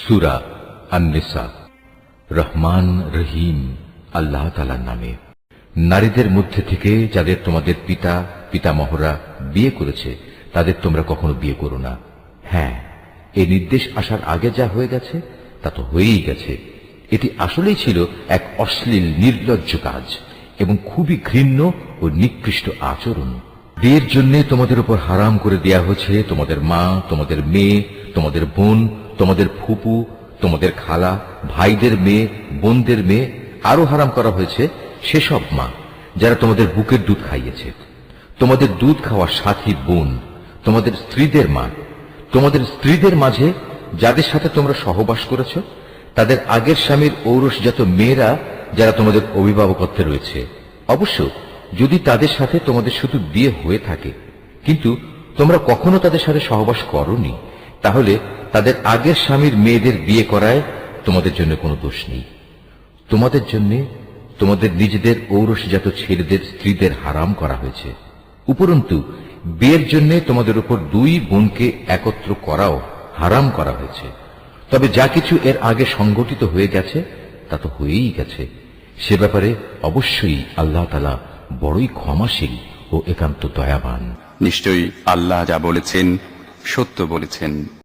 সূরা আন-নিসা। রহমান রহিম আল্লাহ তাআলার নামে। নারীদের মধ্যে থেকে যাদের তোমাদের পিতা পিতামহরা বিয়ে করেছে তাদের তোমরা কখনো বিয়ে করো না। হ্যাঁ, এই নির্দেশ আসার আগে যা হয়ে গেছে তা তো হয়েই গেছে। এটি আসলেই ছিল এক অশ্লীল নির্লজ্জ কাজ এবং খুবই ঘৃণ্য ও নিকৃষ্ট আচরণ। বিয়ের জন্য তোমাদের উপর হারাম করে দেয়া হয়েছে তোমাদের মা, তোমাদের মেয়ে, তোমাদের বোন, তোমাদের ফুপু, তোমাদের খালা, ভাইদের মেয়ে, বোনদের মেয়ে। আরো হারাম করা হয়েছে সেসব মা যারা তোমাদের বুকের দুধ খাইয়েছে, তোমাদের দুধ খাওয়া সাথী বোন, তোমাদের স্ত্রীদের মা, তোমাদের স্ত্রীদের মাঝে যাদের সাথে তোমরা সহবাস করেছ, তাদের আগের স্বামীর ঔরসজাত মেয়েরা যারা তোমাদের অভিভাবকত্বে রয়েছে। অবশ্য যদি তাদের সাথে তোমাদের শুধু বিয়ে হয়ে থাকে কিন্তু তোমরা কখনো তাদের সাথে সহবাস করনি, তাহলে তাদের আগের স্বামীর মেয়েদের বিয়ে করায় তোমাদের জন্য কোনো দোষ নেই। তোমাদের জন্য তোমাদের নিজেদের ঔরসজাত ছেলেদের স্ত্রীদের হারাম করা হয়েছে। উপরন্তু বিয়ের জন্য তোমাদের উপর দুই বোনকে একত্র করাও হারাম করা হয়েছে। তবে যা কিছু এর আগে সংগঠিত হয়ে গেছে তা তো হয়েই গেছে। সে ব্যাপারে অবশ্যই আল্লাহ তাআলা বড়ই ক্ষমাশীল ও একান্ত দয়াবান। নিশ্চয়ই আল্লাহ যা বলেছেন সত্য বলেছেন।